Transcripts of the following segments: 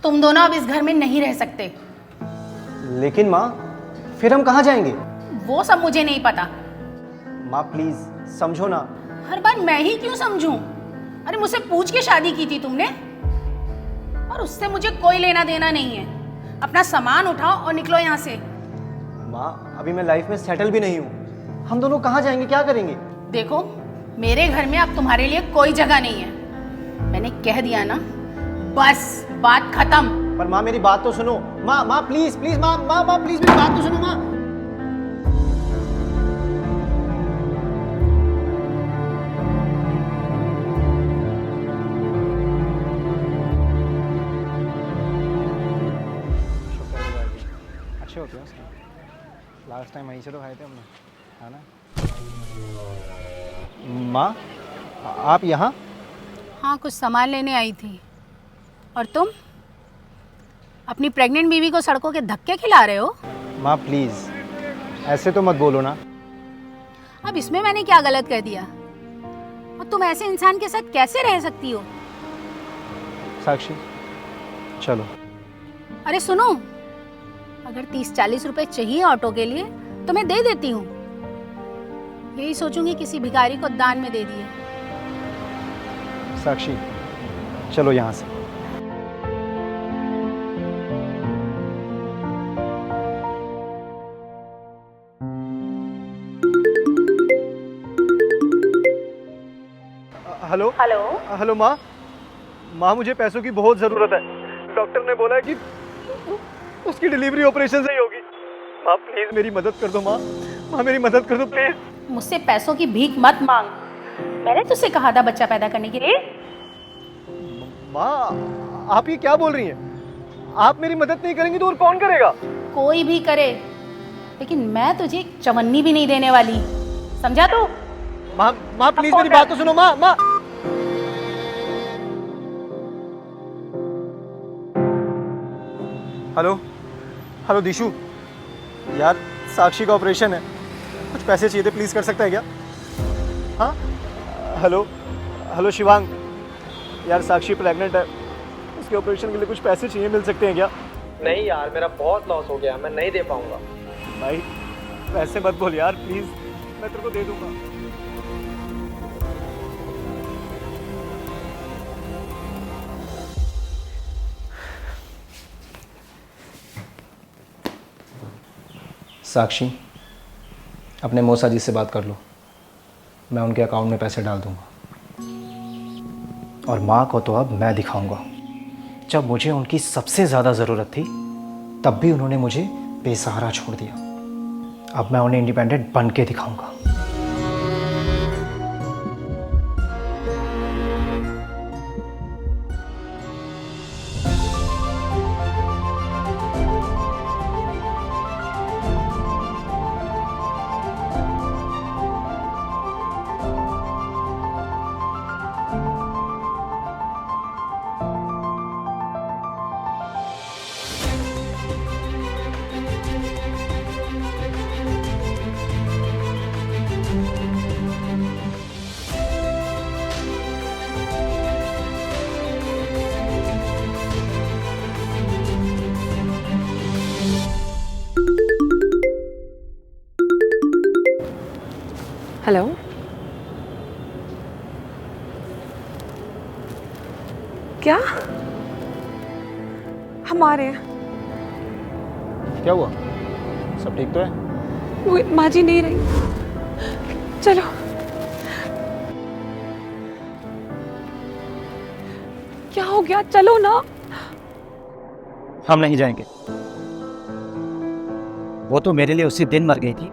तुम दोनों अब इस घर में नहीं रह सकते। लेकिन माँ, फिर हम कहाँ जाएंगे? वो सब मुझे नहीं पता। माँ प्लीज समझो ना। हर बार मैं ही क्यों समझूं? अरे मुझसे पूछ के शादी की थी तुमने, और उससे मुझे कोई लेना देना नहीं है। अपना सामान उठाओ और निकलो यहाँ से। माँ, अभी मैं लाइफ में सेटल भी नहीं हूँ। हम दोनों कहाँ जाएंगे, क्या करेंगे? देखो, मेरे घर में अब तुम्हारे लिए कोई जगह नहीं है। मैंने कह दिया ना, बस बात खत्म। पर माँ मेरी बात तो सुनो। माँ माँ प्लीज प्लीज, माँ माँ माँ प्लीज मेरी बात तो सुनो माँ। अच्छे होते हैं उसके। लास्ट टाइम वहीं से तो खाए थे हमने, है ना? माँ, आप यहाँ? हाँ, कुछ सामान लेने आई थी। और तुम अपनी प्रेग्नेंट बीवी को सड़कों के धक्के खिला रहे हो? माँ प्लीज ऐसे तो मत बोलो ना। अब इसमें मैंने क्या गलत कह दिया? और तुम ऐसे इंसान के साथ कैसे रह सकती हो? साक्षी चलो। अरे सुनो, अगर 30-40 रुपए चाहिए ऑटो के लिए तो मैं दे देती हूँ। यही सोचूंगी किसी भिखारी को दान में दे दिए। साक्षी चलो यहाँ से। Hello hello. हेलो माँ। माँ मुझे पैसों की बहुत ज़रूरत है। डॉक्टर ने बोला है कि उसकी डिलीवरी ऑपरेशन से ही होगी। माँ प्लीज़ मेरी मदद कर दो। माँ माँ मेरी मदद कर दो प्लीज़। मुझसे पैसों की भीख मत मांग। मैंने तुझसे कहा था बच्चा पैदा करने के लिए। माँ आप ये क्या बोल रही हैं? आप मेरी मदद नहीं करेंगी तो और कौन करेगा? कोई भी करे, लेकिन मैं तुझे एक चवन्नी भी नहीं देने वाली, समझा तू? माँ माँ प्लीज़ मेरी बात तो सुनो। माँ माँ हेलो हेलो दिशु, यार साक्षी का ऑपरेशन है, कुछ पैसे चाहिए थे, प्लीज़ कर सकता है क्या? हाँ हेलो हेलो शिवांग, यार साक्षी प्रेग्नेंट है, उसके ऑपरेशन के लिए कुछ पैसे चाहिए, मिल सकते हैं क्या? नहीं यार, मेरा बहुत लॉस हो गया, मैं नहीं दे पाऊंगा। भाई पैसे मत बोल यार प्लीज़, मैं तेरे को दे दूंगा। साक्षी अपने मौसा जी से बात कर लो, मैं उनके अकाउंट में पैसे डाल दूंगा। और माँ को तो अब मैं दिखाऊंगा। जब मुझे उनकी सबसे ज़्यादा ज़रूरत थी तब भी उन्होंने मुझे बेसहारा छोड़ दिया। अब मैं उन्हें इंडिपेंडेंट बन के दिखाऊंगा। हेलो, क्या? हम आ रहे हैं। क्या हुआ, सब ठीक तो है? वो माँ जी नहीं रही। चलो। क्या हो गया? चलो ना। हम नहीं जाएंगे। वो तो मेरे लिए उसी दिन मर गई थी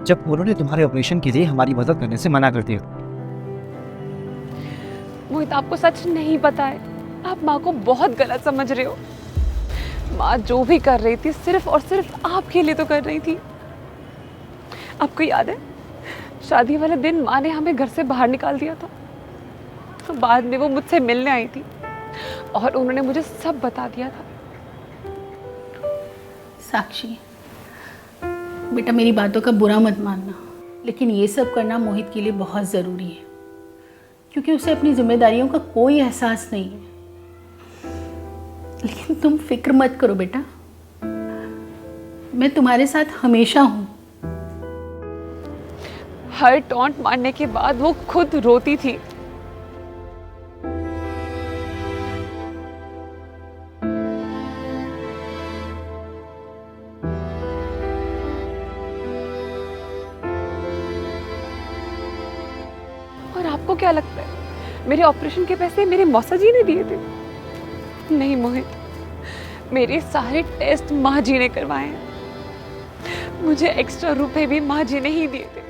जब उन्होंने तुम्हारे ऑपरेशन के लिए हमारी मदद करने से मना कर दिया। मोहित, आपको सच नहीं पता है। आप माँ को बहुत गलत समझ रहे हो। माँ जो भी कर रही थी सिर्फ और सिर्फ आपके लिए तो कर रही थी। आपको याद है, शादी वाले दिन माँ ने हमें घर से बाहर निकाल दिया था। तो बाद में वो मुझसे मिलने आई थी और उन्होंने मुझे सब बता दिया था। साक्षी बेटा, मेरी बातों का बुरा मत मानना, लेकिन ये सब करना मोहित के लिए बहुत ज़रूरी है, क्योंकि उसे अपनी जिम्मेदारियों का कोई एहसास नहीं है। लेकिन तुम फिक्र मत करो बेटा, मैं तुम्हारे साथ हमेशा हूँ। हर टॉन्ट मारने के बाद वो खुद रोती थी। और आपको क्या लगता है मेरे ऑपरेशन के पैसे मेरे मौसा जी ने दिए थे? नहीं मोहित, मेरे सारे टेस्ट माँ जी ने करवाए हैं। मुझे एक्स्ट्रा रुपए भी माँ जी ने ही दिए थे।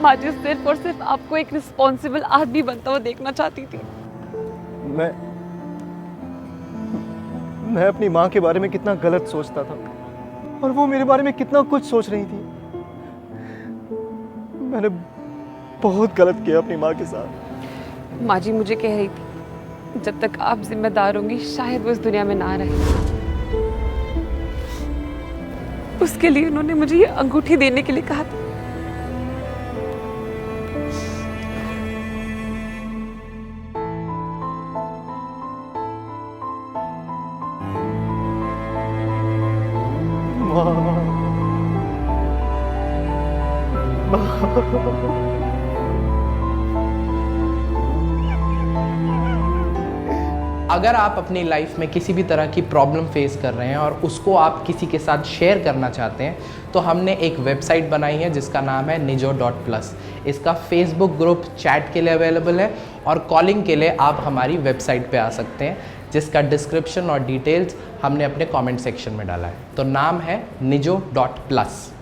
माँ जी सिर्फ और सिर्फ आपको एक रिस्पॉन्सिबल आदमी बनता हुआ देखना चाहती थी। मैं अपनी माँ के बारे में कितना गलत सोचता था और वो मेरे बारे में कितना कुछ सोच रही थी। मैंने बहुत गलत किया अपनी माँ के साथ। माँ जी मुझे कह रही थी जब तक आप जिम्मेदार होंगी शायद वो इस दुनिया में ना रहे। उसके लिए उन्होंने मुझे ये अंगूठी देने के लिए कहा था। अगर आप अपनी लाइफ में किसी भी तरह की प्रॉब्लम फेस कर रहे हैं और उसको आप किसी के साथ शेयर करना चाहते हैं तो हमने एक वेबसाइट बनाई है जिसका नाम है nijo.plus। इसका फेसबुक ग्रुप चैट के लिए अवेलेबल है और कॉलिंग के लिए आप हमारी वेबसाइट पे आ सकते हैं, जिसका डिस्क्रिप्शन और डिटेल्स हमने अपने कमेंट सेक्शन में डाला है। तो नाम है nijo.plus।